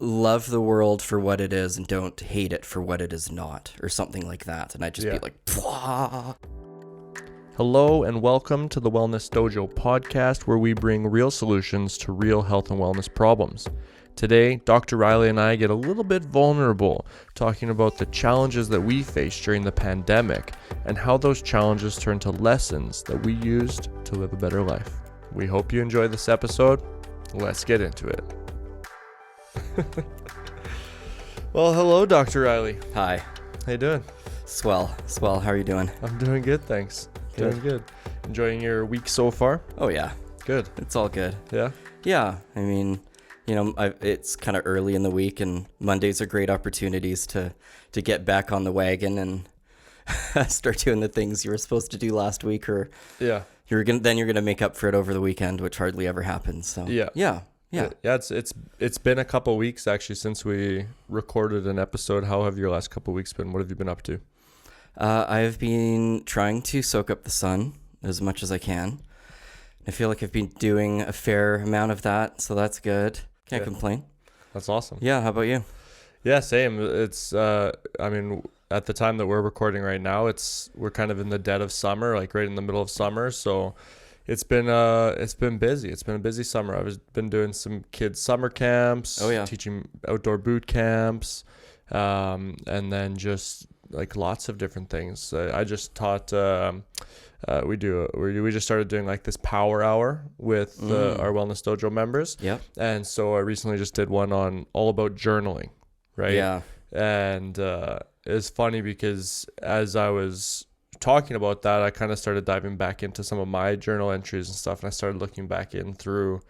love the world for what it is and don't hate it for what it is not, or something like that. And I'd just be like, Pwah! Hello and welcome to the Wellness Dojo Podcast, where we bring real solutions to real health and wellness problems. Today, Dr. Riley and I get a little bit vulnerable, talking about the challenges that we faced during the pandemic and how those challenges turned to lessons that we used to live a better life. We hope you enjoy this episode. Let's get into it. Well, hello, Dr. Riley. Hi. How you doing? Swell. How are you doing? I'm doing good, thanks. Good. Doing good. Enjoying your week so far? Oh, yeah. Good. It's all good. Yeah? Yeah. I mean, it's kind of early in the week, and Mondays are great opportunities to get back on the wagon and start doing the things you were supposed to do last week, or you're gonna make up for it over the weekend, which hardly ever happens. So yeah. It's been a couple weeks actually since we recorded an episode. How have your last couple weeks been? What have you been up to? I've been trying to soak up the sun as much as I can. I feel like I've been doing a fair amount of that, so that's good. Can't complain. That's awesome. Yeah, how about you? Yeah, same. It's at the time that we're recording right now, we're kind of in the dead of summer, like right in the middle of summer, so it's been busy. It's been a busy summer. I've been doing some kids summer camps, teaching outdoor boot camps, and then just like lots of different things. I just taught we just started doing like this power hour with our Wellness Dojo members. Yeah. And so I recently just did one on all about journaling, right? Yeah. And it's funny because as I was talking about that, I kind of started diving back into some of my journal entries and stuff, and I started looking back through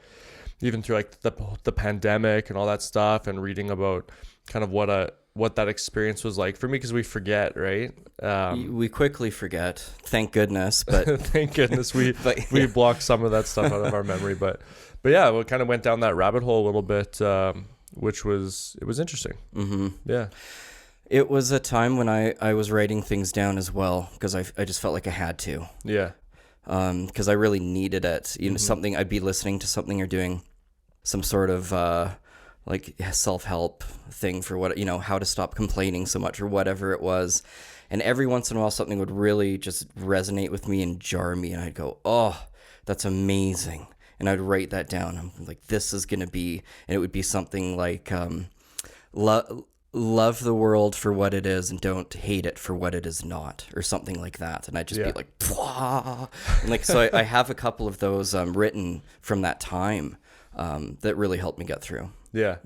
like the pandemic and all that stuff, and reading about kind of what that experience was like for me, because we forget, right? We quickly forget, thank goodness, but thank goodness we blocked some of that stuff out of our memory, but yeah, we kind of went down that rabbit hole a little bit, which was interesting. Mm-hmm. Yeah. It was a time when I was writing things down as well, because I just felt like I had to. Yeah. Because I really needed it. Something, I'd be listening to something or doing some sort of like self-help thing for how to stop complaining so much or whatever it was. And every once in a while something would really just resonate with me and jar me, and I'd go, oh, that's amazing. And I'd write that down. I'm like, this is going to be, and it would be something like, love the world for what it is and don't hate it for what it is not, or something like that. And I'd just be like, Pwah! And like, so I have a couple of those written from that time that really helped me get through. Yeah.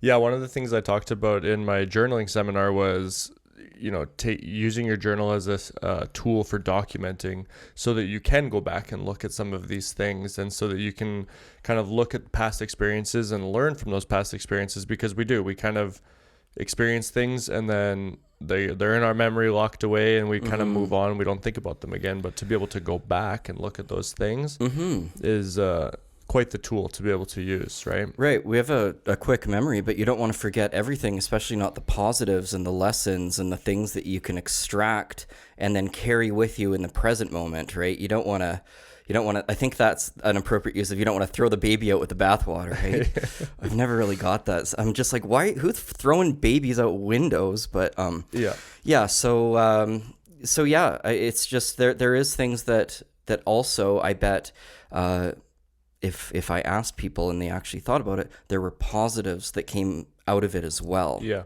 One of the things I talked about in my journaling seminar was, using your journal as a tool for documenting, so that you can go back and look at some of these things, and so that you can kind of look at past experiences and learn from those past experiences, because we kind of experience things and then they're in our memory locked away, and we kind of move on. We don't think about them again, but to be able to go back and look at those things is quite the tool to be able to use, right? Right. We have a quick memory, but you don't want to forget everything, especially not the positives and the lessons and the things that you can extract and then carry with you in the present moment, right? You don't want to, I think that's an appropriate use of, you don't want to throw the baby out with the bathwater, right? I've never really got that. I'm just like, who's throwing babies out windows? But it's just, there is things that also, I bet, if I asked people and they actually thought about it, there were positives that came out of it as well. Yeah.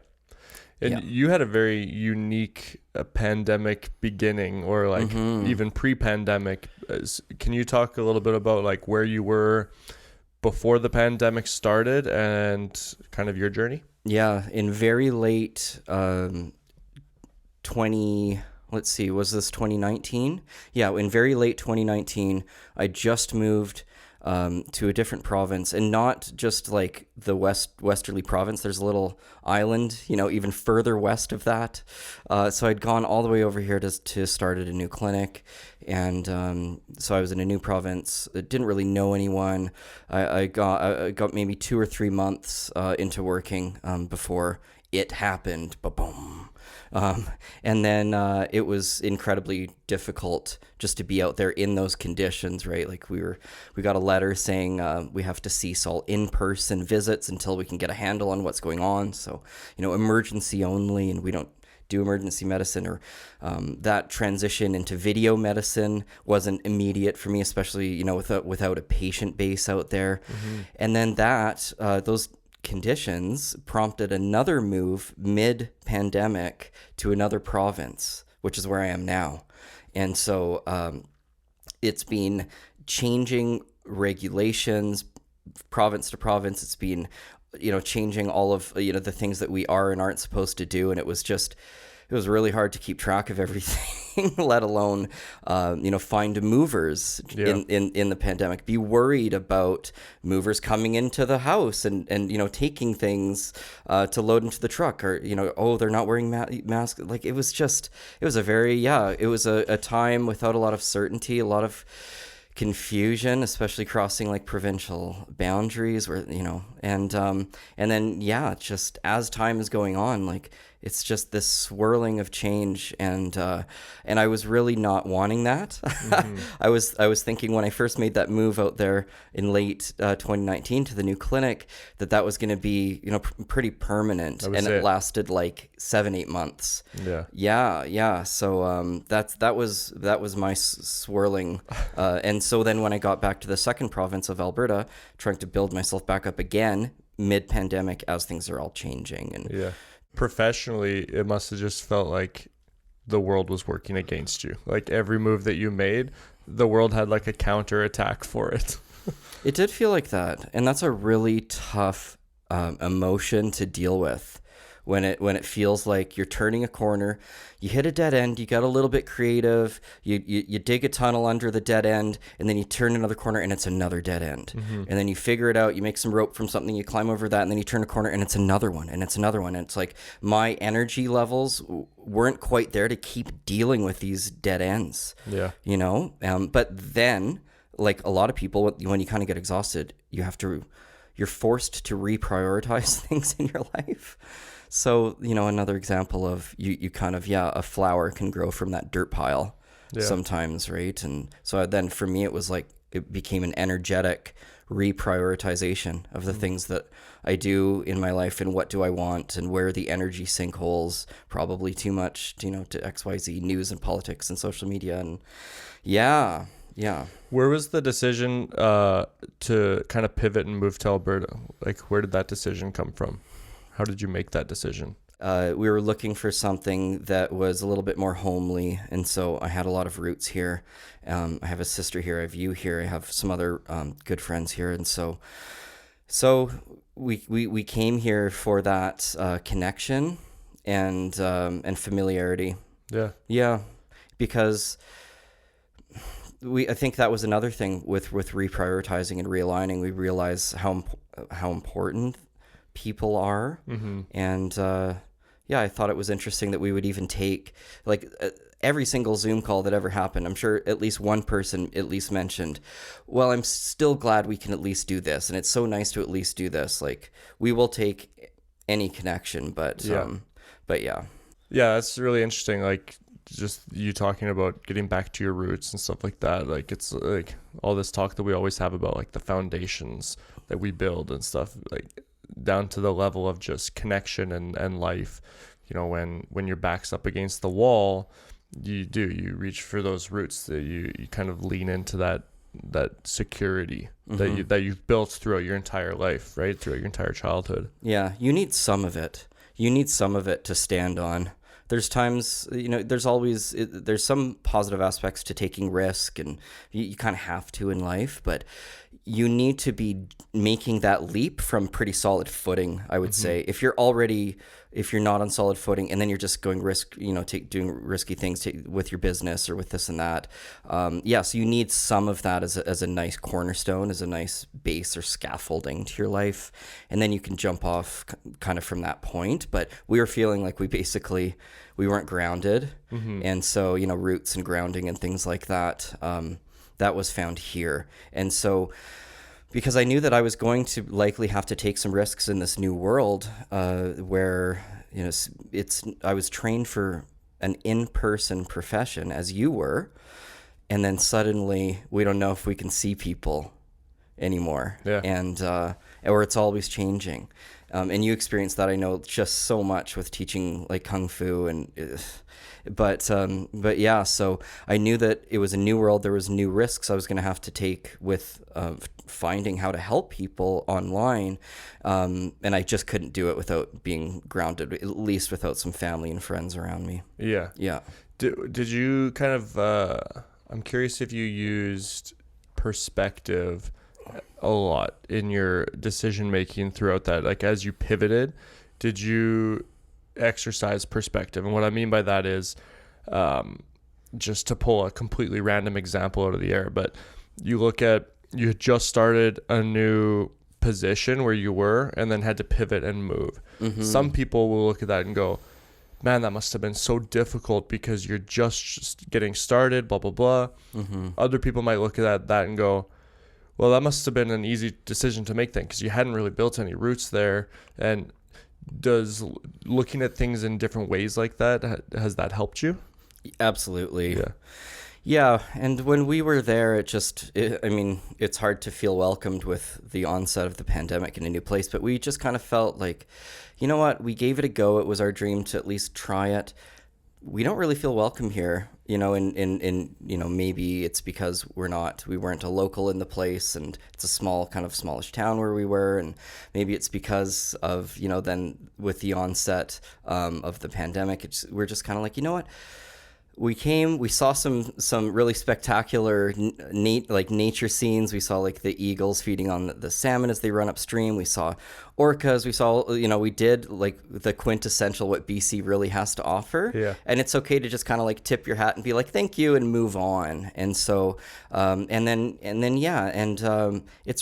And you had a very unique pandemic beginning, or like even pre-pandemic. Can you talk a little bit about like where you were before the pandemic started and kind of your journey? Yeah, in very late was this 2019? Yeah, in very late 2019, I just moved to a different province, and not just like the westerly province. There's a little island, even further west of that. So I'd gone all the way over here to start at a new clinic, and so I was in a new province. I didn't really know anyone. I got maybe 2 or 3 months into working before it happened. Ba-boom. And then it was incredibly difficult just to be out there in those conditions, right? Like we got a letter saying we have to cease all in-person visits until we can get a handle on what's going on. So, emergency only, and we don't do emergency medicine, or that transition into video medicine wasn't immediate for me, especially, without a patient base out there. And then those conditions prompted another move mid-pandemic to another province, which is where I am now. And so it's been changing regulations province to province. It's been changing all of the things that we are and aren't supposed to do, and it was really hard to keep track of everything, let alone find movers in the pandemic. Be worried about movers coming into the house and taking things to load into the truck, or they're not wearing masks. Like it was a time without a lot of certainty, a lot of confusion, especially crossing like provincial boundaries, where and then just as time is going on, like it's just this swirling of change, and I was really not wanting that. I was thinking when I first made that move out there in late 2019 to the new clinic that was going to be pretty permanent, and it lasted like 7-8 months. Yeah. So that was my swirling, and so then when I got back to the second province of Alberta, trying to build myself back up again mid-pandemic as things are all changing. And professionally, it must have just felt like the world was working against you. Like every move that you made, the world had like a counter attack for it. It did feel like that, and that's a really tough emotion to deal with. When it feels like you're turning a corner, you hit a dead end, you got a little bit creative, you dig a tunnel under the dead end, and then you turn another corner and it's another dead end. And then you figure it out, you make some rope from something, you climb over that, and then you turn a corner and it's another one, and it's another one. And it's like my energy levels weren't quite there to keep dealing with these dead ends. But then, like a lot of people, when you kind of get exhausted, you're forced to reprioritize things in your life. So, another example of you kind of, a flower can grow from that dirt pile sometimes, right? And so then for me, it became an energetic reprioritization of the things that I do in my life, and what do I want, and where are the energy sinkholes, probably too much, to XYZ news and politics and social media. And yeah. Where was the decision to kind of pivot and move to Alberta? Like, where did that decision come from? How did you make that decision? We were looking for something that was a little bit more homely, and so I had a lot of roots here. I have a sister here, I have you here, I have some other good friends here, and so we came here for that connection and familiarity. Yeah, because I think that was another thing with reprioritizing and realigning. We realize how important people are. And I thought it was interesting that we would even take every single Zoom call that ever happened. I'm sure at least one person at least mentioned, well, I'm still glad we can at least do this, and it's so nice to at least do this. Like, we will take any connection, but that's really interesting. Like, just you talking about getting back to your roots and stuff like that. Like, it's like all this talk that we always have about like the foundations that we build and stuff, like down to the level of just connection and life. When your back's up against the wall, you reach for those roots, that you kind of lean into that security that you've built throughout your entire life, right? Throughout your entire childhood. Yeah, you need some of it. You need some of it to stand on. There's times, there's some positive aspects to taking risk, and you kind of have to in life, but you need to be making that leap from pretty solid footing, I would say. If you're not on solid footing, and then you're just going doing risky things with your business or with this and that. So you need some of that as a nice cornerstone, as a nice base or scaffolding to your life. And then you can jump off kind of from that point. But we were feeling like we weren't grounded. And so, roots and grounding and things like that, that was found here. And so, because I knew that I was going to likely have to take some risks in this new world, where I was trained for an in-person profession as you were, and then suddenly we don't know if we can see people anymore. Yeah. And or it's always changing. And you experience that, I know, just so much with teaching like Kung Fu but yeah, so I knew that it was a new world. There was new risks I was going to have to take with finding how to help people online. And I just couldn't do it without being grounded, at least without some family and friends around me. Yeah. Yeah. Did you kind of, I'm curious if you used perspective a lot in your decision making throughout that, like as you pivoted, did you exercise perspective? And what I mean by that is, just to pull a completely random example out of the air, but you had just started a new position where you were and then had to pivot and move. Mm-hmm. Some people will look at that and go, man, that must have been so difficult because you're just getting started, blah, blah, blah. Mm-hmm. Other people might look at that and go, well, that must have been an easy decision to make then because you hadn't really built any roots there. And does looking at things in different ways like that, has that helped you? Absolutely. Yeah. And when we were there, it's hard to feel welcomed with the onset of the pandemic in a new place, but we just kind of felt like, you know what, we gave it a go. It was our dream to at least try it. We don't really feel welcome here, and maybe it's because we weren't a local in the place, and it's a smallish town where we were, and maybe it's because of, then with the onset of the pandemic, we're just kind of like, you know what? We came, we saw some really spectacular nature scenes. We saw like the eagles feeding on the salmon as they run upstream. We saw orcas. We saw, we did like the quintessential what BC really has to offer. Yeah. And it's okay to just kind of like tip your hat and be like, thank you, and move on. And so, it's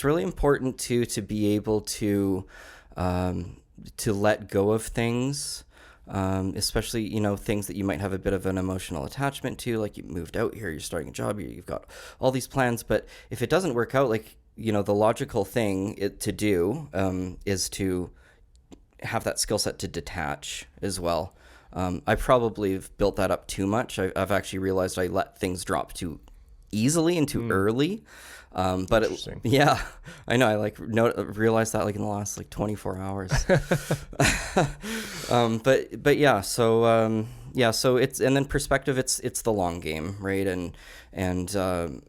really important to be able to let go of things. Especially, things that you might have a bit of an emotional attachment to, like you moved out here, you're starting a job, you've got all these plans, but if it doesn't work out, like, the logical thing to do is to have that skill set to detach as well. I probably have built that up too much. I've actually realized I let things drop too easily and too early. But I know. I realized that like in the last 24 hours. So it's, and then perspective, it's the long game, right? And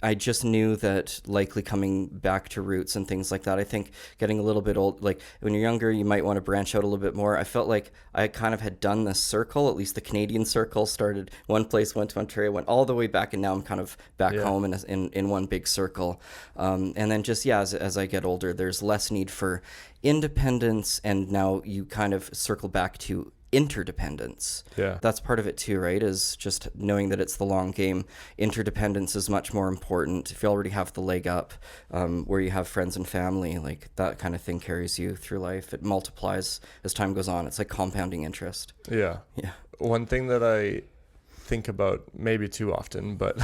I just knew that likely coming back to roots and things like that, I think getting a little bit old, like when you're younger, you might want to branch out a little bit more. I felt like I kind of had done this circle, at least the Canadian circle, started one place, went to Ontario, went all the way back, and now I'm kind of back home in one big circle. And then just, as I get older, there's less need for independence, and now you kind of circle back to interdependence. Yeah. That's part of it too, right? Is just knowing that it's the long game. Interdependence is much more important. If you already have the leg up, where you have friends and family, like that kind of thing carries you through life. It multiplies as time goes on. It's like compounding interest. Yeah. Yeah. One thing that I think about, maybe too often, but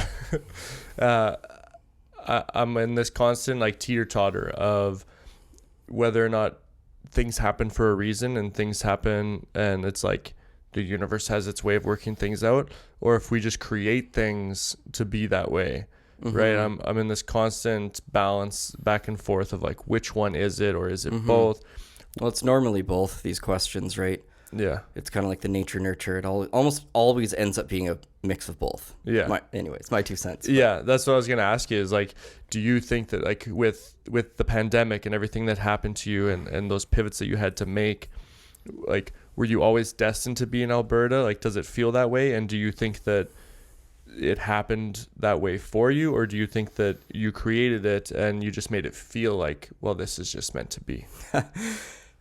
I'm in this constant teeter-totter of whether or not things happen for a reason, and things happen and it's like the universe has its way of working things out, or if we just create things to be that way. Mm-hmm. Right. I'm in this constant balance back and forth of which one is it, or is it both? Well, it's normally both, these questions, right? Yeah. It's kind of like the nature nurture. It almost always ends up being a mix of both. Yeah. It's my 2 cents. But. Yeah. That's what I was going to ask you is do you think that with the pandemic and everything that happened to you and those pivots that you had to make, were you always destined to be in Alberta? Does it feel that way? And do you think that it happened that way for you, or do you think that you created it and you just made it feel well, this is just meant to be?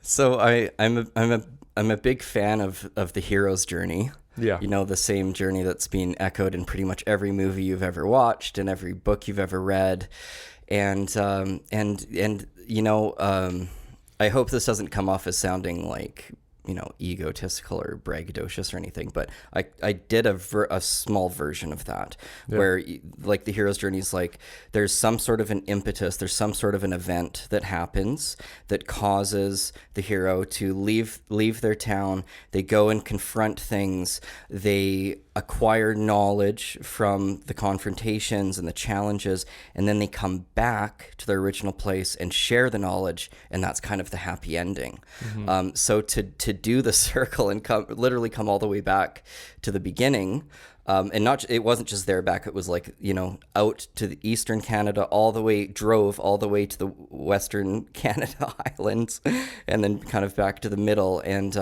So I'm a big fan of the hero's journey. Yeah. The same journey that's being echoed in pretty much every movie you've ever watched and every book you've ever read. And I hope this doesn't come off as sounding egotistical or braggadocious or anything, but I did a small version of that where like the hero's journey is like there's some sort of an impetus, there's some sort of an event that happens that causes the hero to leave their town. They go and confront things. They acquire knowledge from the confrontations and the challenges, and then they come back to their original place and share the knowledge, and that's kind of the happy ending. So to do the circle and literally come all the way back to the beginning, and it wasn't just there back, it was like, out to the eastern Canada, drove all the way to the western Canada islands, and then kind of back to the middle. And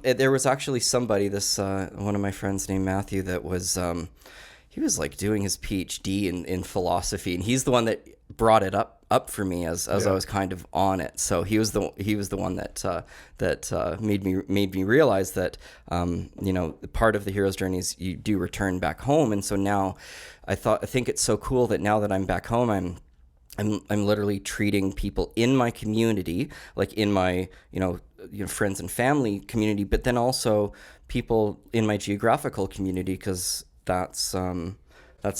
there was actually somebody, one of my friends named Matthew, that was he was like doing his PhD in philosophy, and he's the one that brought it up for me as I was kind of on it. So he was the one that made me realize that part of the hero's journey is you do return back home. And so now I think it's so cool that now that I'm back home, I'm literally treating people in my community, like in my friends and family community, but then also people in my geographical community, because that's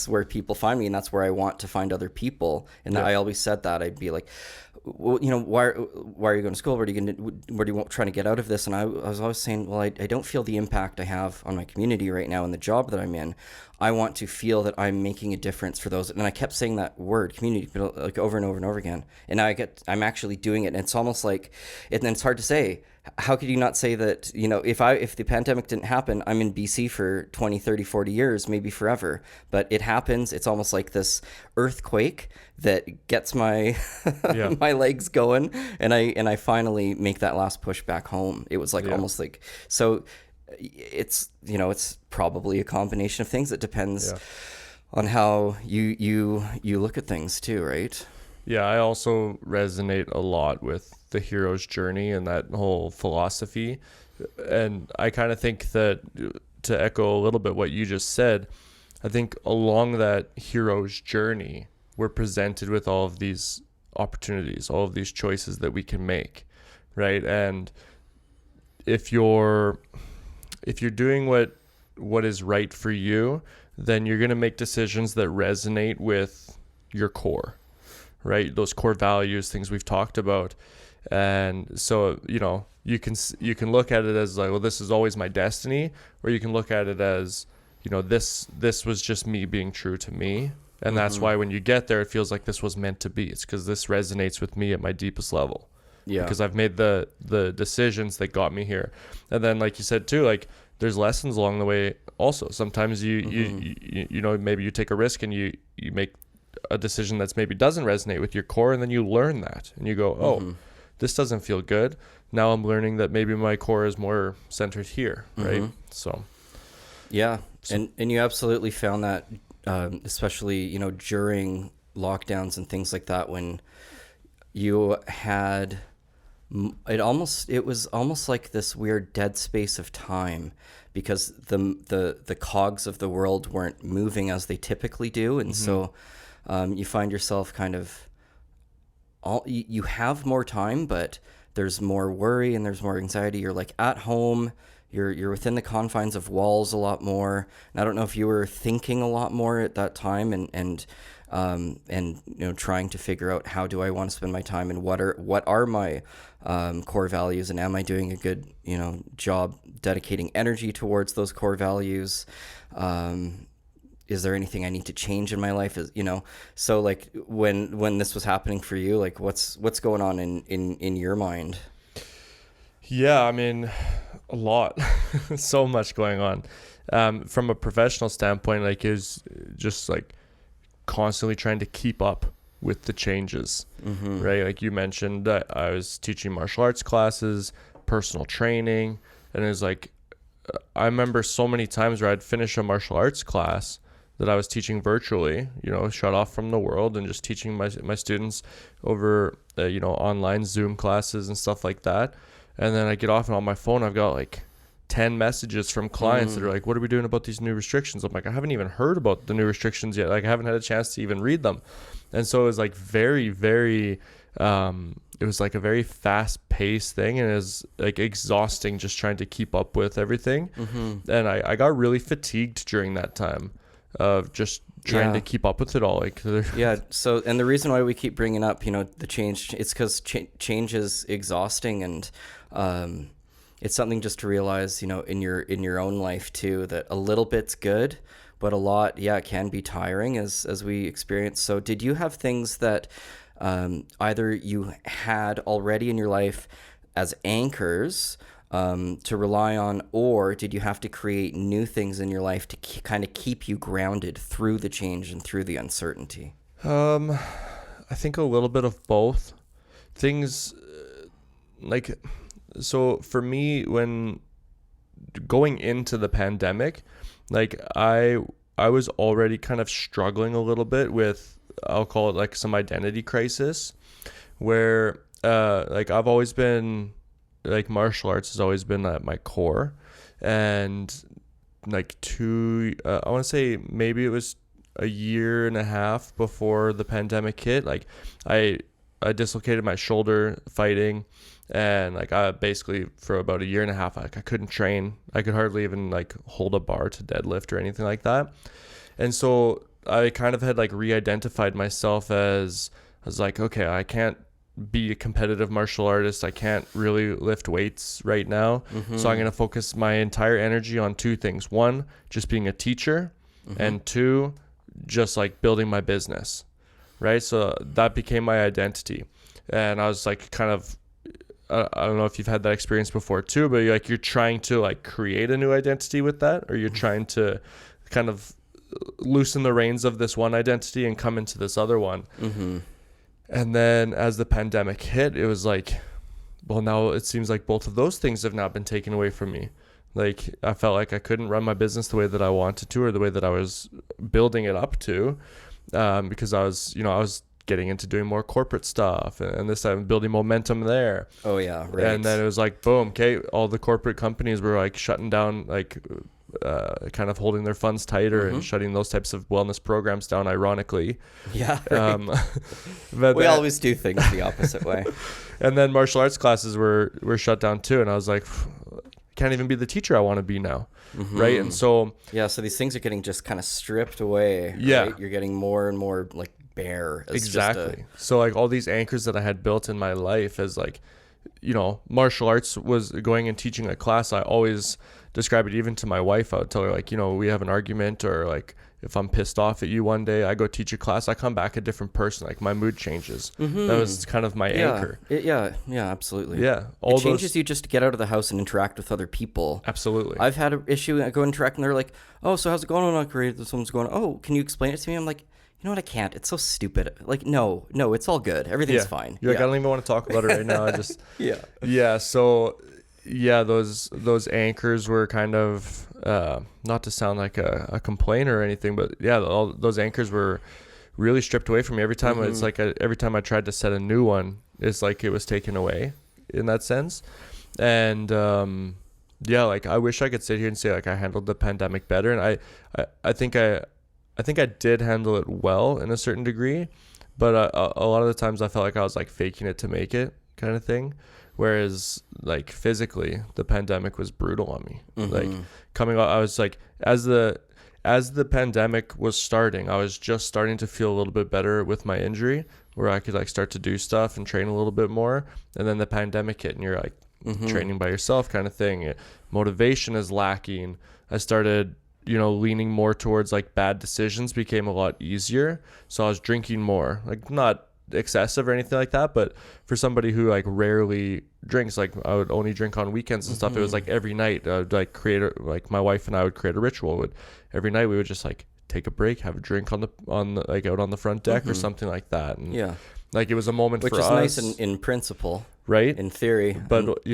where people find me, and that's where I want to find other people. And I always said that. I'd be like, well, why are you going to school? What are you trying to get out of this? And I was always saying, well, I don't feel the impact I have on my community right now in the job that I'm in. I want to feel that I'm making a difference for those. And I kept saying that word, community, like over and over and over again. And now I'm actually doing it. And it's almost like, and then it's hard to say, how could you not say that, if the pandemic didn't happen, I'm in BC for 20, 30, 40 years, maybe forever. But it happens. It's almost like this earthquake that gets my my legs going, and I finally make that last push back home. It was like almost like, so it's it's probably a combination of things. It depends on how you look at things too, right? Yeah, I also resonate a lot with the hero's journey and that whole philosophy. And I kind of think that, to echo a little bit what you just said, I think along that hero's journey, we're presented with all of these opportunities, all of these choices that we can make, right? And if you're doing what is right for you, then you're going to make decisions that resonate with your core, right? Those core values, things we've talked about. And so, you can look at it as like, well, this is always my destiny, or you can look at it as, this was just me being true to me. And that's why when you get there, it feels like this was meant to be. It's because this resonates with me at my deepest level. Yeah. Because I've made the decisions that got me here. And then, like you said too, like there's lessons along the way also. Sometimes you maybe you take a risk and you make a decision that's maybe doesn't resonate with your core, and then you learn that and you go, oh, this doesn't feel good. Now I'm learning that maybe my core is more centered here, right? So and you absolutely found that, especially during lockdowns and things like that, when you had it was almost like this weird dead space of time, because the cogs of the world weren't moving as they typically do, and so you find yourself kind of you have more time, but there's more worry and there's more anxiety. You're like at home, you're within the confines of walls a lot more. And I don't know if you were thinking a lot more at that time, and trying to figure out, how do I want to spend my time, and what are my core values, and am I doing a good job dedicating energy towards those core values? Is there anything I need to change in my life? So like when this was happening for you, like what's going on in your mind? Yeah, I mean, a lot, so much going on. From a professional standpoint, like is just like constantly trying to keep up with the changes, right? Like you mentioned, I was teaching martial arts classes, personal training, and it was like, I remember so many times where I'd finish a martial arts class that I was teaching virtually, shut off from the world, and just teaching my students over, online Zoom classes and stuff like that. And then I get off, and on my phone, I've got like 10 messages from clients that are like, what are we doing about these new restrictions? I'm like, I haven't even heard about the new restrictions yet. Like, I haven't had a chance to even read them. And so it was like very, very it was like a very fast paced thing, and it was like exhausting just trying to keep up with everything. And I got really fatigued during that time of just trying to keep up with it all. Like, so, and the reason why we keep bringing up, the change, it's because change is exhausting, and it's something just to realize, in your own life too, that a little bit's good, but a lot, it can be tiring as we experience. So did you have things that either you had already in your life as anchors to rely on, or did you have to create new things in your life to kind of keep you grounded through the change and through the uncertainty? I think a little bit of both. Things so for me, when going into the pandemic, like I was already kind of struggling a little bit with, I'll call it like some identity crisis, where like I've always been, like martial arts has always been at my core, and like I want to say maybe it was a year and a half before the pandemic hit, like I dislocated my shoulder fighting, and like I basically for about a year and a half, like I couldn't train. I could hardly even like hold a bar to deadlift or anything like that. And so I kind of had like re-identified myself as, I was like, okay, I can't be a competitive martial artist. I can't really lift weights right now. So I'm going to focus my entire energy on two things. One, just being a teacher, and two, just like building my business. Right. So that became my identity. And I was like, kind of, I don't know if you've had that experience before too, but you're trying to like create a new identity with that, or you're trying to kind of loosen the reins of this one identity and come into this other one. And then as the pandemic hit, it was like, well, now it seems like both of those things have now been taken away from me. Like I felt like I couldn't run my business the way that I wanted to, or the way that I was building it up to, because I was getting into doing more corporate stuff, and this time building momentum there. Oh yeah, right. And then it was like, boom, okay, all the corporate companies were like shutting down, like kind of holding their funds tighter and shutting those types of wellness programs down, ironically. Yeah, right. But we always do things the opposite way. And then martial arts classes were shut down too, and I was like, can't even be the teacher I want to be now. Right. And so so these things are getting just kind of stripped away. Yeah, right? You're getting more and more like bare. Exactly. So like all these anchors that I had built in my life as like, martial arts was going and teaching a class. I always describe it even to my wife. I would tell her like, we have an argument, or like if I'm pissed off at you one day, I go teach a class, I come back a different person. Like my mood changes. That was kind of my anchor. Yeah, absolutely. Yeah. It changes you just to get out of the house and interact with other people. Absolutely. I've had an issue, I go interact and they're like, oh, so how's it going? Not great. This one's going, oh, can you explain it to me? I'm like, you know what? I can't. It's so stupid. Like, no, it's all good. Everything's fine. You're like, I don't even want to talk about it right now. I just, Yeah. So those anchors were kind of, not to sound like a complainer or anything, but all those anchors were really stripped away from me. Every time it's like every time I tried to set a new one, it's like it was taken away in that sense. And like I wish I could sit here and say like I handled the pandemic better, and I think I did handle it well in a certain degree, but a lot of the times I felt like I was like faking it to make it kind of thing. Whereas like physically, the pandemic was brutal on me. Like coming out, I was like, as the pandemic was starting, I was just starting to feel a little bit better with my injury, where I could like start to do stuff and train a little bit more. And then the pandemic hit, and you're like training by yourself kind of thing. Motivation is lacking. I started, leaning more towards like bad decisions became a lot easier. So I was drinking more, like not excessive or anything like that, but for somebody who like rarely drinks, like I would only drink on weekends and stuff. It was like every night I would like like my wife and I would create a ritual. Every night we would just like take a break, have a drink on the like out on the front deck or something like that. And like it was a moment which for is us. Nice in principle, right? In theory, but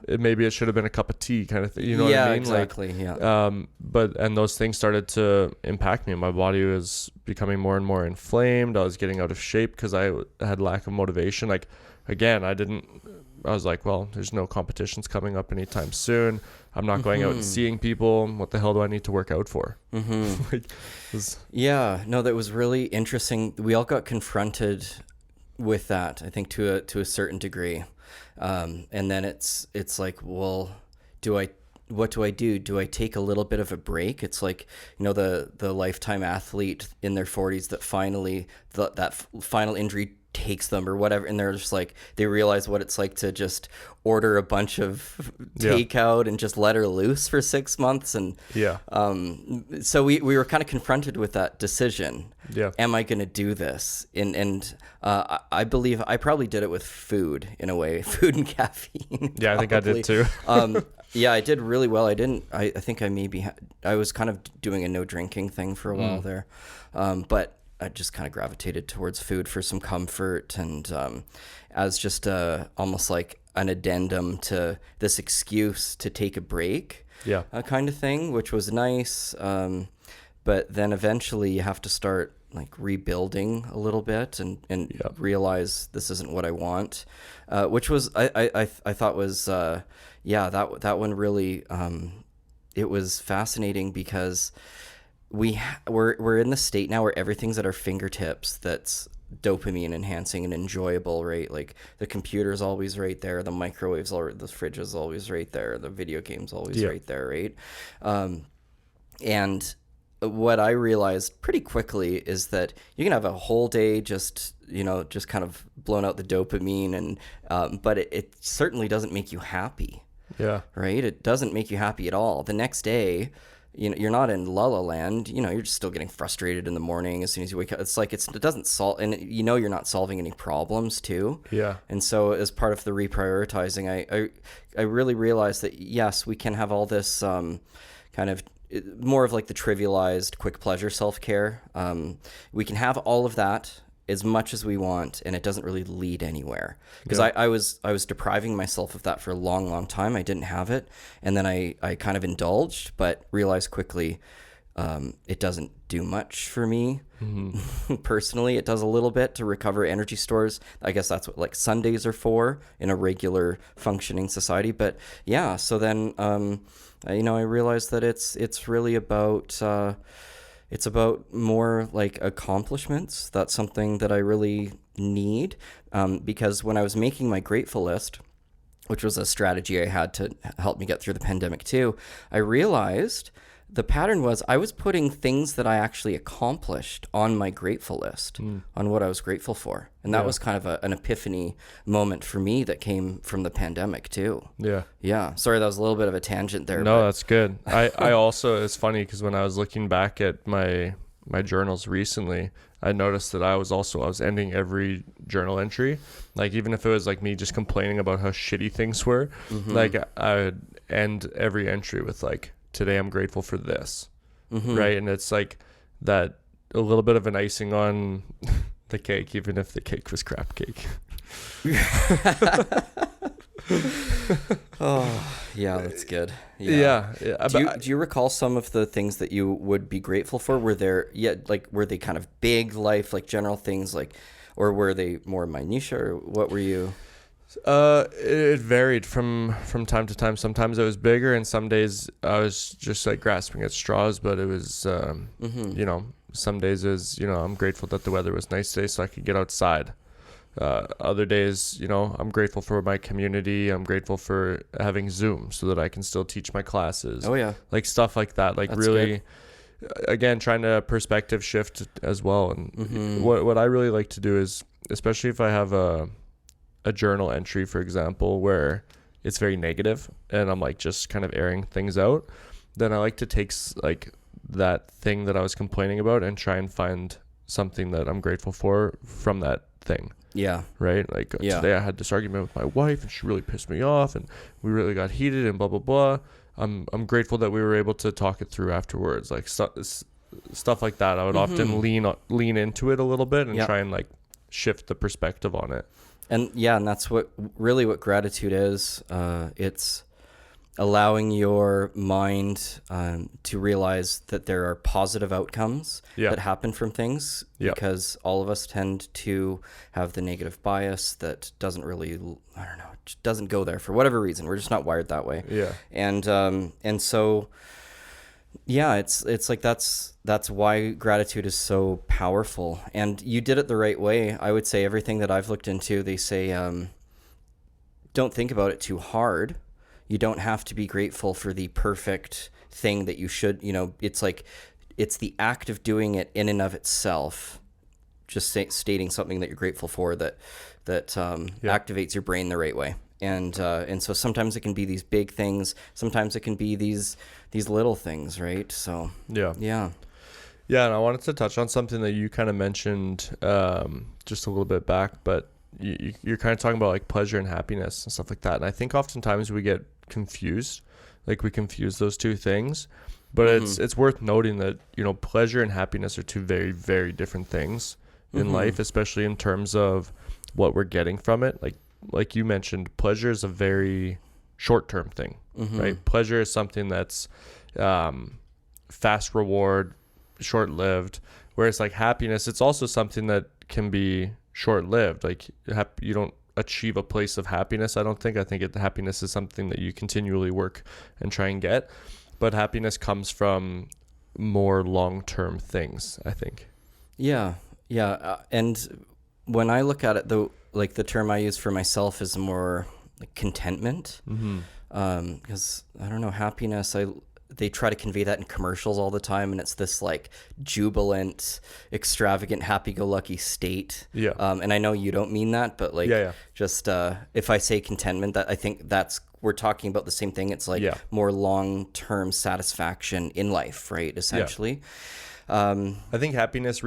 maybe it should have been a cup of tea kind of thing. You know what I mean? Exactly. Like, and those things started to impact me. My body was becoming more and more inflamed. I was getting out of shape because I had lack of motivation. Like again, I was like, well, there's no competitions coming up anytime soon. I'm not going out and seeing people. What the hell do I need to work out for? That was really interesting. We all got confronted with that, I think to a certain degree. And then it's like, well, what do I do? Do I take a little bit of a break? It's like, the lifetime athlete in their 40s that finally that final injury takes them or whatever, and they're just like, they realize what it's like to just order a bunch of takeout and just let her loose for 6 months. And so we were kind of confronted with that decision. Am I going to do this? And I believe I probably did it with food, in a way, food and caffeine. I think I did too. I did really well. I think I was kind of doing a no drinking thing for a while there. But I just kind of gravitated towards food for some comfort, and as just almost like an addendum to this excuse to take a break, kind of thing, which was nice. But then eventually you have to start like rebuilding a little bit and realize this isn't what I want, which was I thought was that one really it was fascinating because we're in the state now where everything's at our fingertips that's dopamine enhancing and enjoyable, right? Like the computer's always right there, the microwave's the fridge is always right there, the video game's always right there, right? And what I realized pretty quickly is that you can have a whole day just kind of blown out the dopamine, and but it certainly doesn't make you happy. Right? It doesn't make you happy at all. The next day, you're not in la la land. You're just still getting frustrated in the morning as soon as you wake up. It's like it doesn't solve, and you're not solving any problems too. And so as part of the reprioritizing, I really realized that yes, we can have all this kind of more of like the trivialized quick pleasure self-care. We can have all of that as much as we want, and it doesn't really lead anywhere. Because I was depriving myself of that for a long, long time. I didn't have it, and then I kind of indulged, but realized quickly it doesn't do much for me. Personally. It does a little bit to recover energy stores. I guess that's what like Sundays are for in a regular functioning society. But yeah, so then I realized that it's really about it's about more like accomplishments. That's something that I really need, because when I was making my grateful list, which was a strategy I had to help me get through the pandemic too, I realized the pattern was I was putting things that I actually accomplished on my grateful list, on what I was grateful for. And that was kind of an epiphany moment for me that came from the pandemic too. Yeah. Sorry, that was a little bit of a tangent there. No, that's good. I also, it's funny because when I was looking back at my journals recently, I noticed that I was ending every journal entry. Like even if it was like me just complaining about how shitty things were, like I would end every entry with like, today I'm grateful for this, right? And it's like that, a little bit of an icing on the cake, even if the cake was crap cake. Oh, yeah, that's good. Yeah. Do you recall some of the things that you would be grateful for? Were they kind of big life, like general things, like, or were they more minutiae, or what were you? It varied from time to time. Sometimes it was bigger, and some days I was just like grasping at straws. But it was, some days is, I'm grateful that the weather was nice today, so I could get outside. Other days, I'm grateful for my community. I'm grateful for having Zoom so that I can still teach my classes. Oh yeah, like stuff like that. Like that's really, again, trying to perspective shift as well. And what I really like to do is, especially if I have a journal entry, for example, where it's very negative and I'm like just kind of airing things out, then I like to take like that thing that I was complaining about and try and find something that I'm grateful for from that thing. Yeah. Right? Like today I had this argument with my wife and she really pissed me off and we really got heated and blah, blah, blah. I'm grateful that we were able to talk it through afterwards. Like stuff like that. I would often lean into it a little bit and try and like shift the perspective on it. And that's what gratitude is. It's allowing your mind to realize that there are positive outcomes that happen from things, because all of us tend to have the negative bias that doesn't really, just doesn't go there for whatever reason. We're just not wired that way. And so Yeah, it's like that's why gratitude is so powerful. And you did it the right way. I would say everything that I've looked into, they say don't think about it too hard. You don't have to be grateful for the perfect thing that you should, it's like it's the act of doing it in and of itself, just stating something that you're grateful for that activates your brain the right way. And so sometimes it can be these big things, sometimes it can be these little things, right? So Yeah. And I wanted to touch on something that you kind of mentioned just a little bit back, but you're kind of talking about like pleasure and happiness and stuff like that. And I think oftentimes we get confused, like we confuse those two things. But it's worth noting that, pleasure and happiness are two very, very different things in life, especially in terms of what we're getting from it. Like you mentioned, pleasure is a very short-term thing, right? Pleasure is something that's fast reward, short-lived, whereas like happiness, it's also something that can be short-lived. Like you don't achieve a place of happiness, I don't think. I think happiness is something that you continually work and try and get. But happiness comes from more long-term things, I think. Yeah. And when I look at it, though, like the term I use for myself is more like contentment. Because I don't know, happiness, they try to convey that in commercials all the time, and it's this like jubilant, extravagant, happy-go-lucky state. Yeah. And I know you don't mean that, but like just if I say contentment, that I think we're talking about the same thing. It's like more long-term satisfaction in life, right? Essentially. I think happiness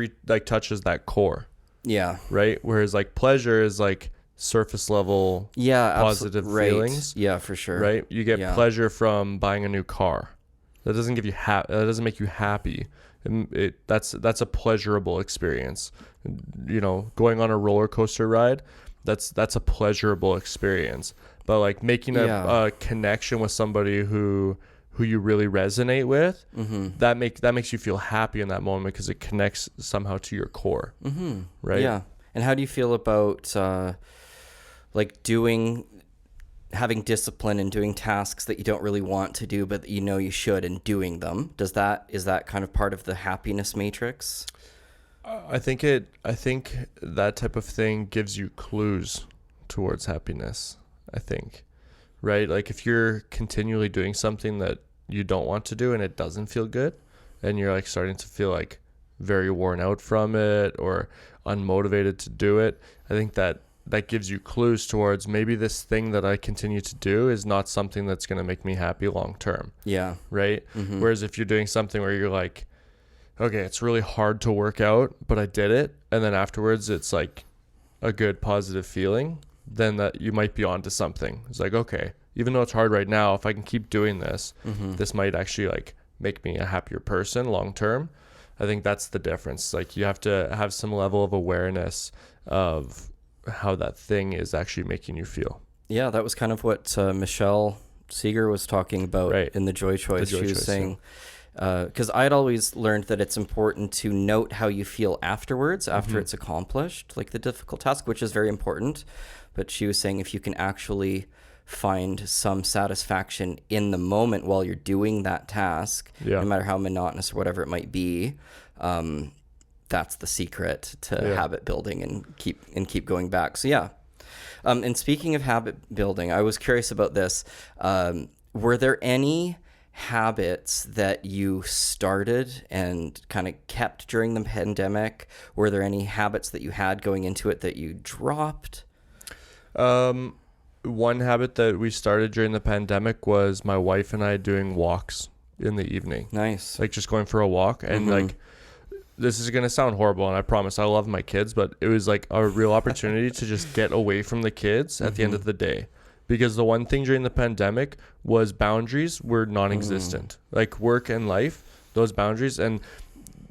touches that core. Yeah. Right? Whereas like pleasure is like surface level positive feelings. Right. Yeah, for sure. Right? You get pleasure from buying a new car. That doesn't give you that doesn't make you happy. That's a pleasurable experience. Going on a roller coaster ride, that's a pleasurable experience. But like making a connection with somebody who you really resonate with, that makes you feel happy in that moment because it connects somehow to your core. Right? Yeah. And how do you feel about having discipline and doing tasks that you don't really want to do, but you should, and doing them? Is that kind of part of the happiness matrix? I think that type of thing gives you clues towards happiness, I think. Right? Like if you're continually doing something that you don't want to do and it doesn't feel good, and you're like starting to feel like very worn out from it or unmotivated to do it, I think that gives you clues towards maybe this thing that I continue to do is not something that's going to make me happy long term. Yeah. Right? Whereas if you're doing something where you're like, okay, it's really hard to work out, but I did it, and then afterwards it's like a good positive feeling, then that you might be onto something. It's like, okay, even though it's hard right now, if I can keep doing this, this might actually like make me a happier person long term. I think that's the difference. Like you have to have some level of awareness of how that thing is actually making you feel. Yeah, that was kind of what Michelle Seeger was talking about in The Joy Choice. She was saying, because I'd always learned that it's important to note how you feel afterwards, after it's accomplished, like the difficult task, which is very important. But she was saying if you can actually find some satisfaction in the moment while you're doing that task, no matter how monotonous or whatever it might be, that's the secret to habit building and keep going back. So and speaking of habit building, I was curious about this. Were there any habits that you started and kind of kept during the pandemic? Were there any habits that you had going into it that you dropped? One habit that we started during the pandemic was my wife and I doing walks in the evening. Nice. Like just going for a walk, and like, this is going to sound horrible, and I promise I love my kids, but it was like a real opportunity to just get away from the kids at the end of the day. Because the one thing during the pandemic was boundaries were non-existent. Like work and life, those boundaries. And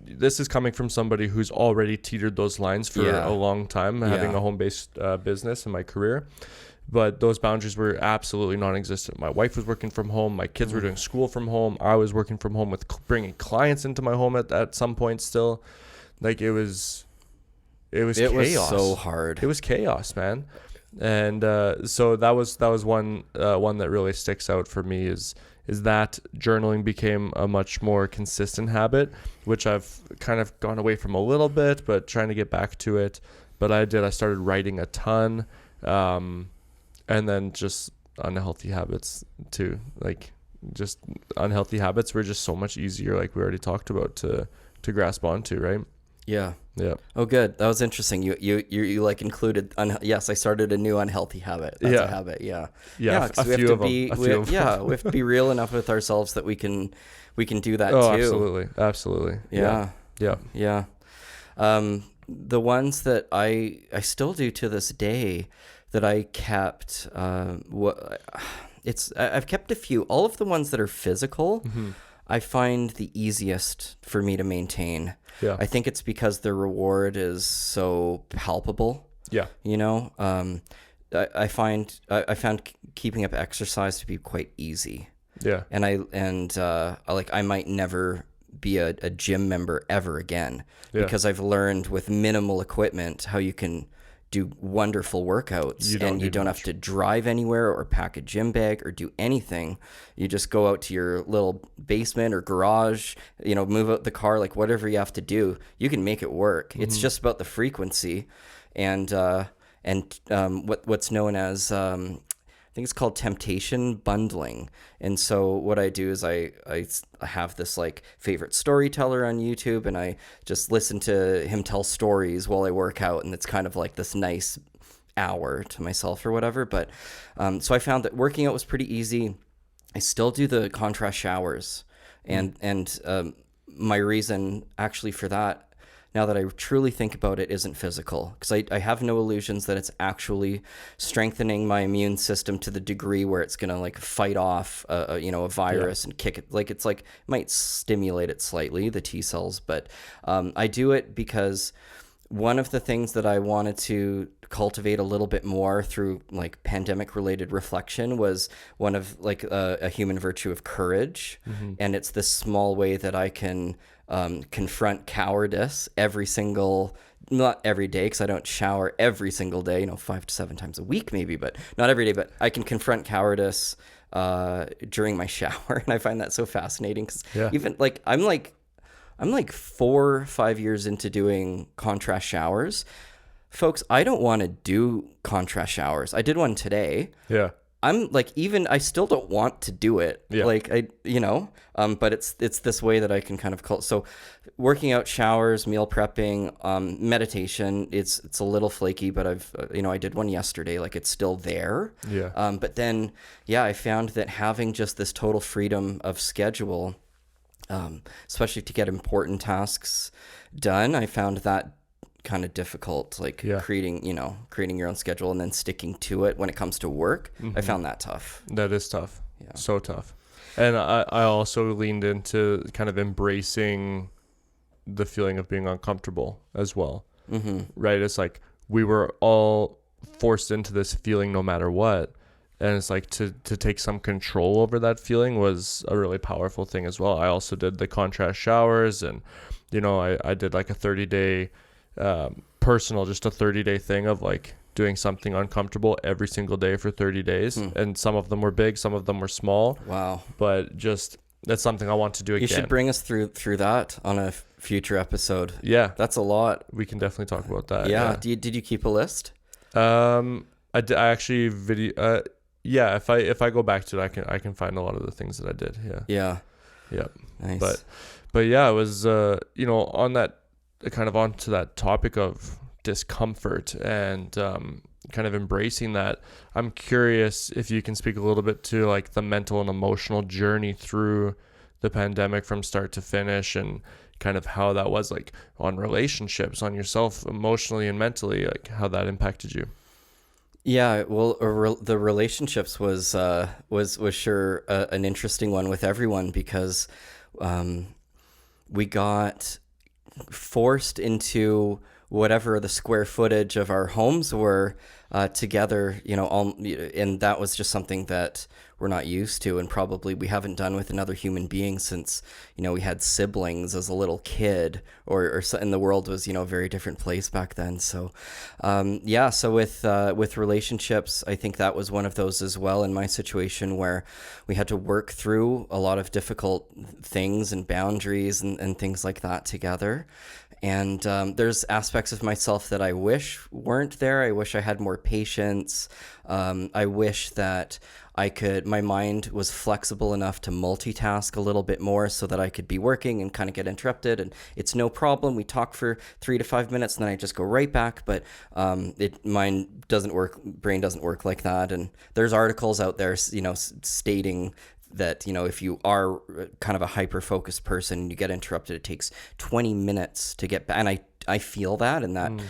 this is coming from somebody who's already teetered those lines for a long time, having a home-based business in my career. But those boundaries were absolutely non-existent. My wife was working from home. My kids were doing school from home. I was working from home with bringing clients into my home at some point still. Like it was chaos. It was so hard. It was chaos, man. And so that was one that really sticks out for me is is that journaling became a much more consistent habit, which I've kind of gone away from a little bit, but trying to get back to it. But I started writing a ton, and then just unhealthy habits too. Like just unhealthy habits were just so much easier, like we already talked about, to grasp onto, right? Yeah. Yeah. Oh, good. That was interesting. You like included. Yes, I started a new unhealthy habit. That's a habit. Yeah. Yeah. Because we have to be. We have to be real enough with ourselves that we can do that too. Absolutely. Yeah. Yeah. Yeah. The ones that I still do to this day that I kept. I've kept a few. All of the ones that are physical, I find the easiest for me to maintain. Yeah. I think it's because the reward is so palpable. Yeah. You know, I found keeping up exercise to be quite easy. Yeah. And I might never be a gym member ever again because I've learned with minimal equipment how you can do wonderful workouts, and you don't have to drive anywhere or pack a gym bag or do anything. You just go out to your little basement or garage, move out the car, like whatever you have to do, you can make it work. It's just about the frequency and what's known as, I think it's called temptation bundling. And so what I do is I have this like favorite storyteller on YouTube, and I just listen to him tell stories while I work out, and it's kind of like this nice hour to myself or whatever. But so I found that working out was pretty easy. I still do the contrast showers, and my reason actually for that, now that I truly think about it, isn't physical, because I have no illusions that it's actually strengthening my immune system to the degree where it's going to like fight off a virus and kick it. Like, it's like, might stimulate it slightly, the T cells, but I do it because one of the things that I wanted to cultivate a little bit more through like pandemic related reflection was one of like a human virtue of courage. And it's this small way that I can confront cowardice not every day, because I don't shower every single day, 5 to 7 times a week maybe, but not every day. But I can confront cowardice during my shower, and I find that so fascinating because even like I'm like 4 or 5 years into doing contrast showers. Folks, I don't want to do contrast showers. I did one today. Yeah. I'm like, I still don't want to do it. Yeah. Like but it's this way that I can kind of so working out, showers, meal prepping, meditation, it's a little flaky, but I did one yesterday, like it's still there. Yeah. But then, I found that having just this total freedom of schedule, especially to get important tasks done, I found that kind of difficult, like creating your own schedule and then sticking to it when it comes to work. I found that tough. That is tough. Yeah. So tough. And I also leaned into kind of embracing the feeling of being uncomfortable as well. Right? It's like we were all forced into this feeling no matter what. And it's like to take some control over that feeling was a really powerful thing as well. I also did the contrast showers, and, I did like a 30-day personal, just a 30-day thing of like doing something uncomfortable every single day for 30 days. And some of them were big, some of them were small. Wow. But just, that's something I want to do again. You should bring us through that on a future episode. Yeah. That's a lot. We can definitely talk about that. Yeah. Did you keep a list? I actually if I go back to it, I can find a lot of the things that I did. Yeah. Nice. But yeah, it was on that, kind of onto that topic of discomfort and kind of embracing that. I'm curious if you can speak a little bit to like the mental and emotional journey through the pandemic from start to finish, and kind of how that was like on relationships, on yourself emotionally and mentally, like how that impacted you. Yeah, well, the relationships was sure an interesting one with everyone, because we got forced into whatever the square footage of our homes were together, and that was just something that we're not used to, and probably we haven't done with another human being since, we had siblings as a little kid, and the world was, a very different place back then. So, so with relationships, I think that was one of those as well in my situation, where we had to work through a lot of difficult things and boundaries and things like that together. And there's aspects of myself that I wish weren't there. I wish I had more patience. I wish that my mind was flexible enough to multitask a little bit more so that I could be working and kind of get interrupted. And it's no problem. We talk for 3 to 5 minutes and then I just go right back. But brain doesn't work like that. And there's articles out there, stating that, if you are kind of a hyper-focused person and you get interrupted, it takes 20 minutes to get back. And I feel that, and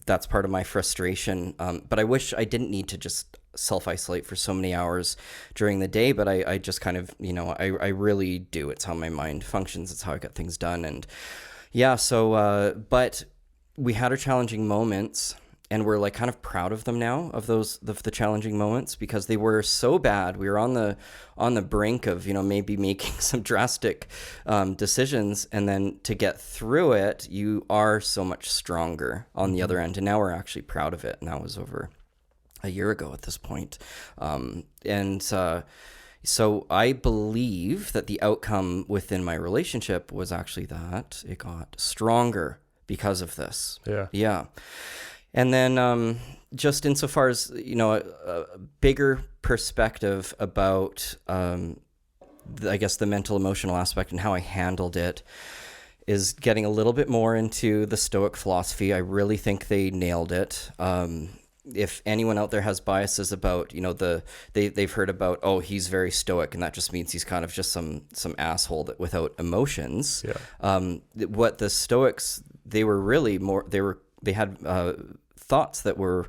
that's part of my frustration. But I wish I didn't need to just self-isolate for so many hours during the day, but I just kind of, I really do. It's how my mind functions. It's how I get things done. And but we had our challenging moments, and we're kind of proud of them now, of the challenging moments, because they were so bad. We were on the brink of, maybe making some drastic decisions, and then to get through it, you are so much stronger on the other end. And now we're actually proud of it. And that was over a year ago at this point. So I believe that the outcome within my relationship was actually that it got stronger because of this. Yeah. And then just insofar as, a bigger perspective about, I guess, the mental emotional aspect and how I handled it is getting a little bit more into the Stoic philosophy. I really think they nailed it. If anyone out there has biases about, they've heard about, oh, he's very stoic, and that just means he's kind of just some asshole without emotions. Yeah. What the Stoics, they had thoughts that were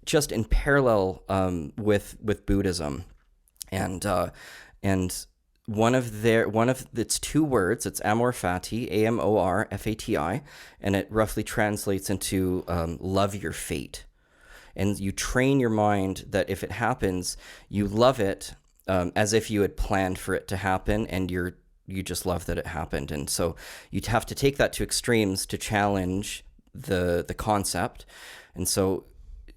just in parallel with Buddhism, and one of its two words, it's amor fati, AMORFATI, and it roughly translates into love your fate. And you train your mind that if it happens, you love it as if you had planned for it to happen, and you just love that it happened. And so you'd have to take that to extremes to challenge the concept. And so,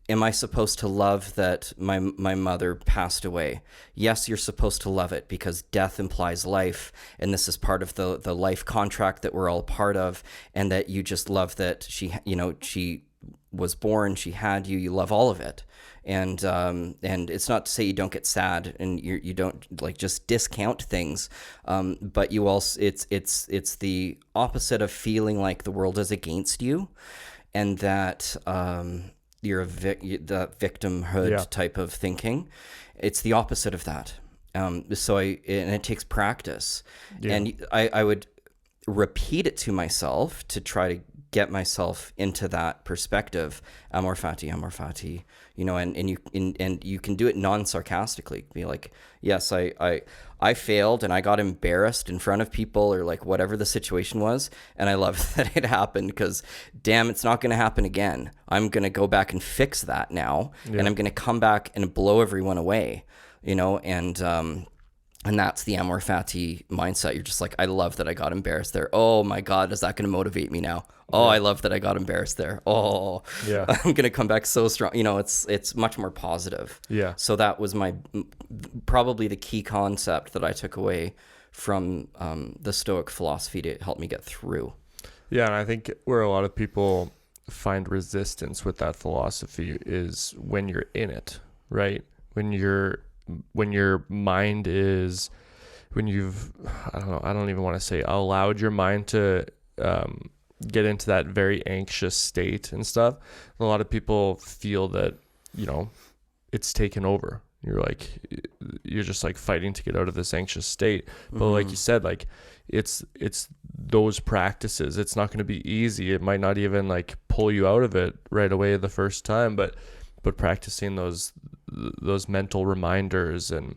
am I supposed to love that my mother passed away? Yes, you're supposed to love it, because death implies life, and this is part of the life contract that we're all part of, and that you just love that she was born, she had you love all of it. And it's not to say you don't get sad and you don't just discount things, but you also, it's the opposite of feeling like the world is against you, and that you're the victimhood type of thinking. It's the opposite of that. And it takes practice, and I would repeat it to myself to try to get myself into that perspective. Amor fati, and you can do it non-sarcastically. Be like, yes, I failed and I got embarrassed in front of people, or whatever the situation was, and I love that it happened, because damn, it's not going to happen again. I'm going to go back and fix that now, and I'm going to come back and blow everyone away, and that's the amor fati mindset. You're just like, I love that I got embarrassed there. Oh my God, is that going to motivate me now? Oh, I love that I got embarrassed there. Oh, yeah, I'm going to come back so strong. It's much more positive. Yeah. So that was probably the key concept that I took away from the Stoic philosophy to help me get through. Yeah, and I think where a lot of people find resistance with that philosophy is when you're in it, right? When your mind is, when you've, I don't even want to say allowed your mind to get into that very anxious state and stuff. A lot of people feel that, it's taken over. You're just fighting to get out of this anxious state. But like you said, it's those practices. It's not going to be easy. It might not even pull you out of it right away the first time, but practicing those mental reminders, and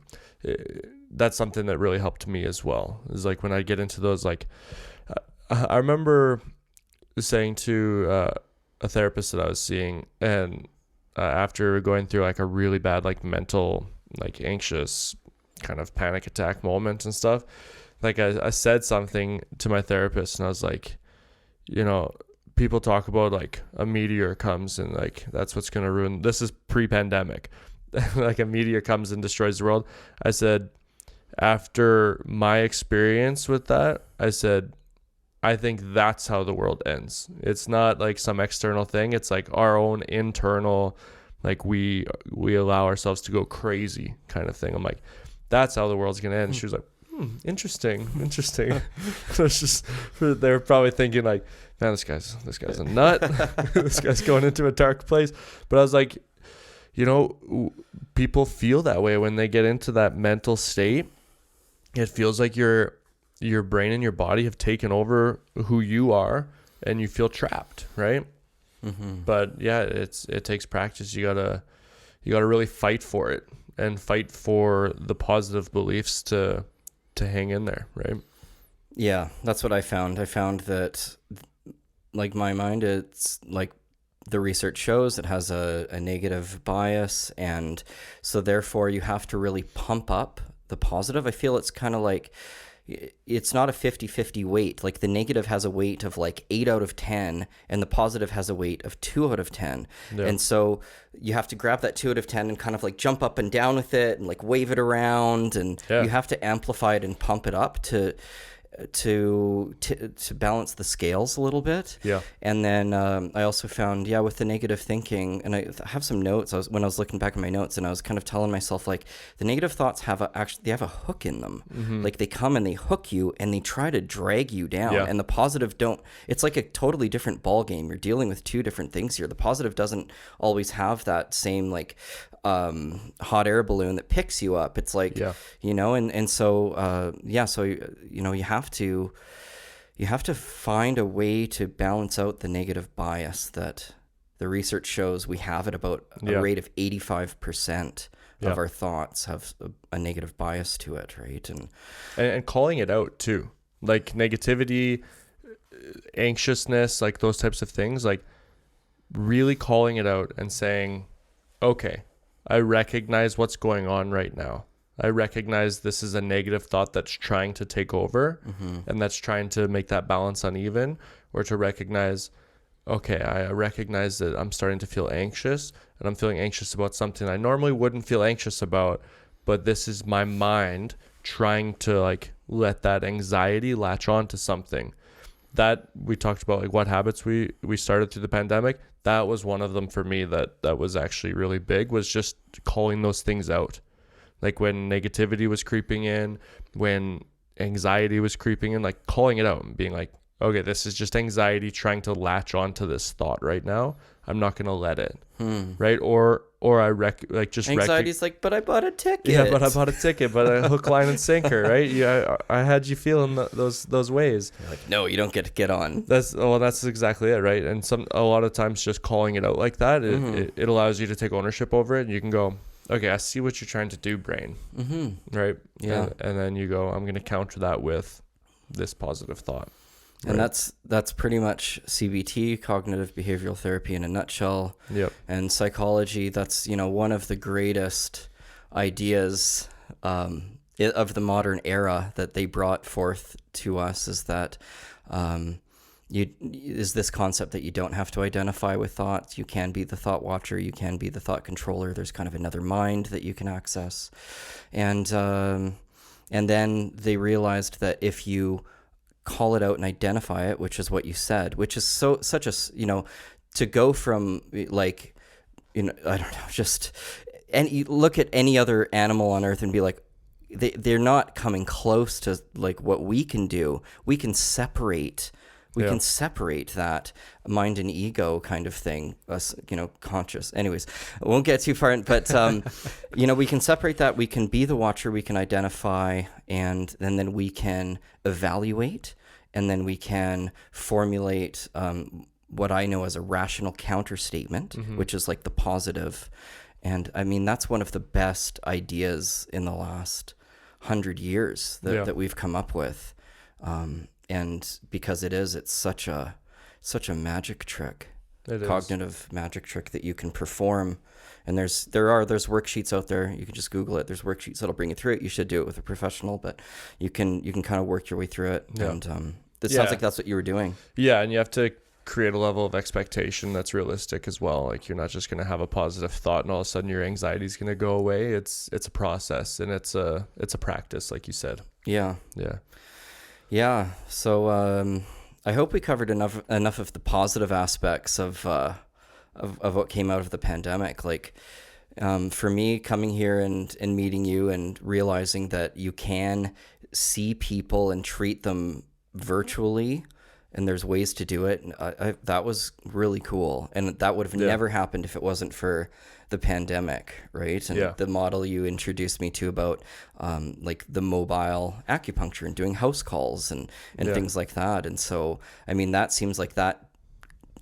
that's something that really helped me as well. Is when I get into those, I remember saying to a therapist that I was seeing, and after going through like a really bad like mental, like anxious kind of panic attack moment and stuff, like I said something to my therapist, and I was like, you know, people talk about like a meteor comes and like that's what's going to ruin, this is pre-pandemic, like a meteor comes and destroys the world. I said, after my experience with that, I said, I think that's how the world ends. It's not like some external thing. It's like our own internal, like we allow ourselves to go crazy kind of thing. I'm like, that's how the world's going to end. She was like, interesting. So it's just, they're probably thinking like, man, this guy's a nut. This guy's going into a dark place. But I was like, you know, people feel that way when they get into that mental state. It feels like your brain and your body have taken over who you are, and you feel trapped, right? Mm-hmm. But yeah, it takes practice. You gotta really fight for it, and fight for the positive beliefs to hang in there, right? Yeah, that's what I found. I found that, like, my mind, it's like the research shows it has a negative bias, and so therefore you have to really pump up the positive. I feel it's kind of like, it's not a 50-50 weight. Like the negative has a weight of like 8 out of 10 and the positive has a weight of 2 out of 10. Yeah. And so you have to grab that 2 out of 10 and kind of like jump up and down with it and like wave it around, and you have to amplify it and pump it up to balance the scales a little bit. Yeah. And then I also found, with the negative thinking, and I have some notes. When I was looking back at my notes, and I was kind of telling myself, like, the negative thoughts have a hook in them. Mm-hmm. Like they come and they hook you and they try to drag you down. Yeah. And the positive don't. It's like a totally different ball game. You're dealing with two different things here. The positive doesn't always have that same like hot air balloon that picks you up. It's like, you know, and so so you know, you have to find a way to balance out the negative bias that the research shows we have at about a rate of 85% of our thoughts have a negative bias to it, right? And calling it out too, like negativity, anxiousness, like those types of things, like really calling it out and saying, okay, I recognize what's going on right now. I recognize this is a negative thought that's trying to take over, and that's trying to make that balance uneven, or to recognize, okay, I recognize that I'm starting to feel anxious, and I'm feeling anxious about something I normally wouldn't feel anxious about, but this is my mind trying to like let that anxiety latch on to something. That we talked about, like what habits we started through the pandemic. That was one of them for me that was actually really big, was just calling those things out. Like when negativity was creeping in, when anxiety was creeping in, like calling it out and being like, okay, this is just anxiety trying to latch onto this thought right now. I'm not going to let it. Right. Or anxiety's like, but I bought a ticket. Yeah, but I bought a ticket, but a hook, line, and sinker, right? Yeah, I had you feeling those ways. You're like, no, you don't get to get on. That's exactly it, right? And a lot of times just calling it out like that, it allows you to take ownership over it, and you can go, okay, I see what you're trying to do, brain. Right? Yeah. And then you go, I'm going to counter that with this positive thought. Right. And that's pretty much CBT, cognitive behavioral therapy, in a nutshell. Yep. And psychology, that's, you know, one of the greatest ideas of the modern era that they brought forth to us, is that is this concept that you don't have to identify with thoughts. You can be the thought watcher. You can be the thought controller. There's kind of another mind that you can access. And then they realized that if you call it out and identify it, which is what you said, which is such a, you know, to go from like, you know, I don't know, just, and you look at any other animal on earth and be like, they're not coming close to like what we can do. We can separate that mind and ego kind of thing, us, you know, conscious. Anyways, I won't get too far in, but, you know, we can separate that. We can be the watcher, we can identify, and then we can evaluate, and then we can formulate what I know as a rational counter statement, which is like the positive. And I mean, that's one of the best ideas in the last 100 years that we've come up with. And because it's such a such a magic trick, It is. cognitive magic trick that you can perform. And there's worksheets out there. You can just Google it. There's worksheets that'll bring you through it. You should do it with a professional, but you can kind of work your way through it. Yeah. And it sounds like that's what you were doing. Yeah, and you have to create a level of expectation that's realistic as well. Like, you're not just going to have a positive thought and all of a sudden your anxiety is going to go away. It's a process, and it's a practice, like you said. Yeah. Yeah. So I hope we covered enough of the positive aspects of what came out of the pandemic. Like, for me, coming here and meeting you and realizing that you can see people and treat them virtually, and there's ways to do it, that was really cool. And that would have never happened if it wasn't for the pandemic, right? And the model you introduced me to about like the mobile acupuncture and doing house calls and things like that. And so, I mean, that seems like that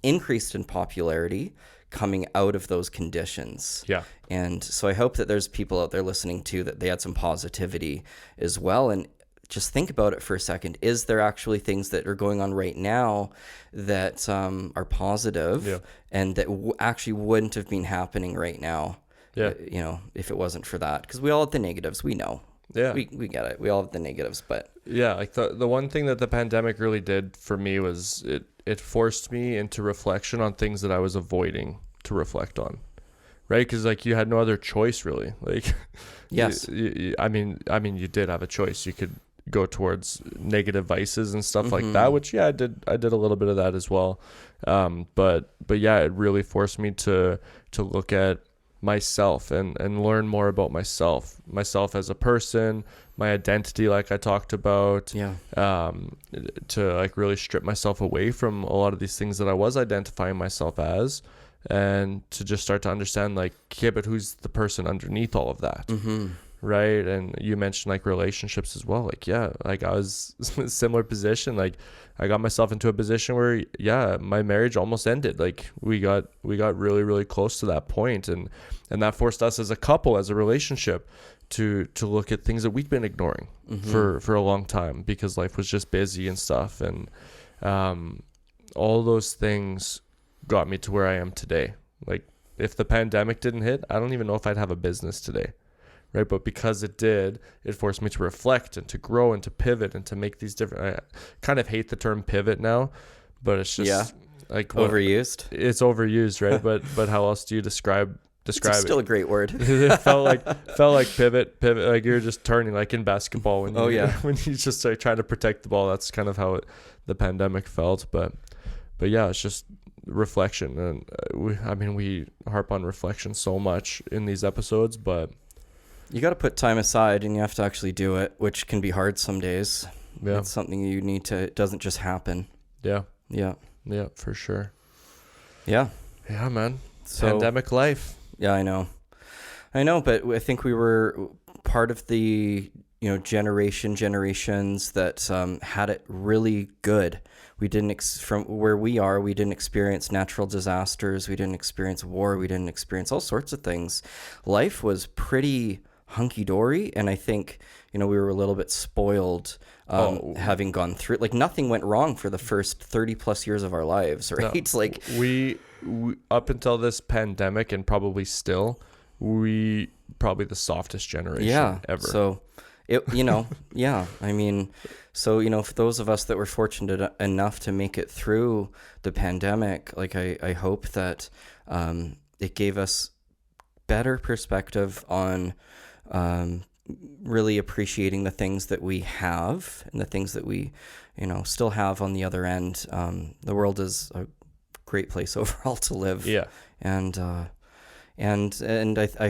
increased in popularity coming out of those conditions. Yeah. And so I hope that there's people out there listening too, that they had some positivity as well. And just think about it for a second. Is there actually things that are going on right now that are positive and that actually wouldn't have been happening right now? Yeah. You know, if it wasn't for that, because we all have the negatives. We know. Yeah. We get it. We all have the negatives, but yeah, like the one thing that the pandemic really did for me was it forced me into reflection on things that I was avoiding to reflect on. Right? Because like you had no other choice really. Like, yes. I mean, you did have a choice. You could go towards negative vices and stuff like that, which I did a little bit of that as well. But yeah, it really forced me to look at myself and learn more about myself as a person, my identity, like I talked about. To like really strip myself away from a lot of these things that I was identifying myself as, and to just start to understand like, yeah, but who's the person underneath all of that? Right? And you mentioned like relationships as well. Like, yeah, like I was in a similar position. Like I got myself into a position where, my marriage almost ended. Like we got really, really close to that point. And that forced us as a couple, as a relationship, to look at things that we'd been ignoring for a long time because life was just busy and stuff. And all those things got me to where I am today. Like if the pandemic didn't hit, I don't even know if I'd have a business today. Right. But because it did, it forced me to reflect and to grow and to pivot and to make these different, I kind of hate the term pivot now, but it's just like overused. It's overused. Right. but how else do you describe it's it? Still a great word. It felt like pivot, like you're just turning like in basketball when when you just start trying to protect the ball. That's kind of how the pandemic felt. But yeah, it's just reflection. And we harp on reflection so much in these episodes, but you got to put time aside and you have to actually do it, which can be hard some days. Yeah. It's something you need to, it doesn't just happen. Yeah. Yeah. Yeah, for sure. Yeah. Yeah, man. So, pandemic life. Yeah, I know, but I think we were part of the, generations that had it really good. We didn't, from where we are, we didn't experience natural disasters. We didn't experience war. We didn't experience all sorts of things. Life was pretty hunky-dory, and I think, we were a little bit spoiled having gone through, like nothing went wrong for the first 30 plus years of our lives, right? No, like we up until this pandemic, and probably still, we probably the softest generation ever. So so, for those of us that were fortunate enough to make it through the pandemic, like I hope that it gave us better perspective on really appreciating the things that we have and the things that we, still have on the other end. The world is a great place overall to live. Yeah. And I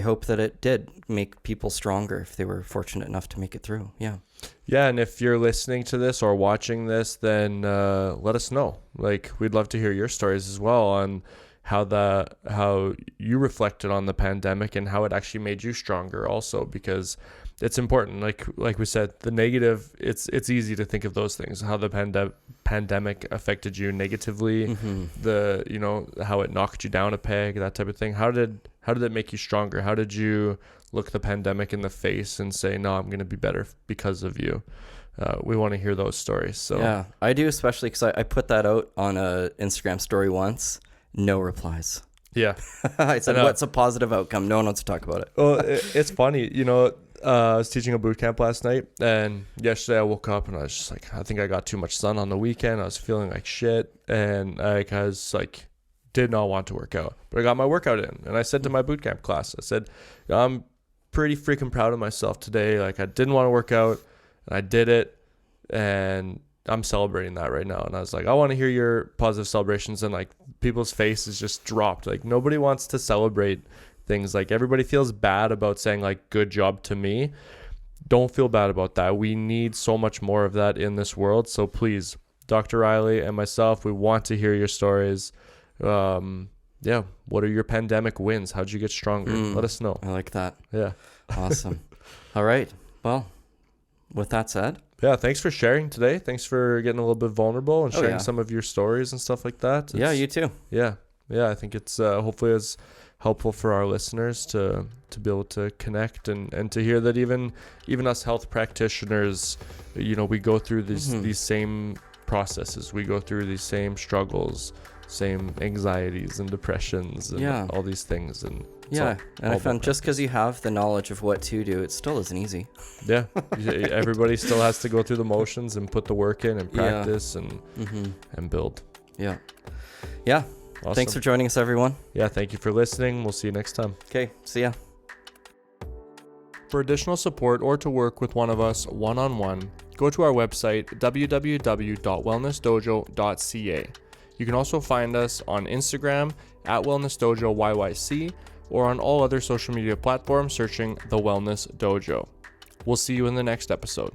hope that it did make people stronger if they were fortunate enough to make it through. Yeah. Yeah. And if you're listening to this or watching this, then let us know. Like, we'd love to hear your stories as well on how you reflected on the pandemic and how it actually made you stronger also, because it's important. Like we said, the negative, it's easy to think of those things, how the pandemic affected you negatively, how it knocked you down a peg, that type of thing. How did it make you stronger? How did you look the pandemic in the face and say, no, I'm going to be better because of you? we want to hear those stories. So yeah, I do, especially because I put that out on a Instagram story once. No replies. Yeah. I said, what's a positive outcome? No one wants to talk about it. Well, it's funny, you know, I was teaching a boot camp last night, and yesterday I woke up and I was just like, I think I got too much sun on the weekend. I was feeling like shit, and I was like, did not want to work out, but I got my workout in, and I said to my boot camp class, I said, I'm pretty freaking proud of myself today. Like, I didn't want to work out, and I did it, and I'm celebrating that right now. And I was like, I want to hear your positive celebrations. And like, people's faces just dropped. Like, nobody wants to celebrate things. Like, everybody feels bad about saying like, good job to me. Don't feel bad about that. We need so much more of that in this world. So please, Dr. Riley and myself, we want to hear your stories. Yeah, what are your pandemic wins? How'd you get stronger? Let us know. I like that. Yeah. Awesome. All right. Well, with that said, yeah, thanks for sharing today. Thanks for getting a little bit vulnerable and sharing some of your stories and stuff like that. Yeah, you too. Yeah, I think it's hopefully as helpful for our listeners to be able to connect and to hear that even us health practitioners, you know, we go through these same processes. We go through these same struggles, same anxieties and depressions and all these things. And yeah, and I found just because you have the knowledge of what to do, it still isn't easy. Yeah, everybody still has to go through the motions and put the work in and practice and build. Yeah. Awesome. Thanks for joining us, everyone. Yeah, thank you for listening. We'll see you next time. Okay, see ya. For additional support or to work with one of us one-on-one, go to our website, www.wellnessdojo.ca. You can also find us on Instagram at Wellness Dojo YYC, or on all other social media platforms searching The Wellness Dojo. We'll see you in the next episode.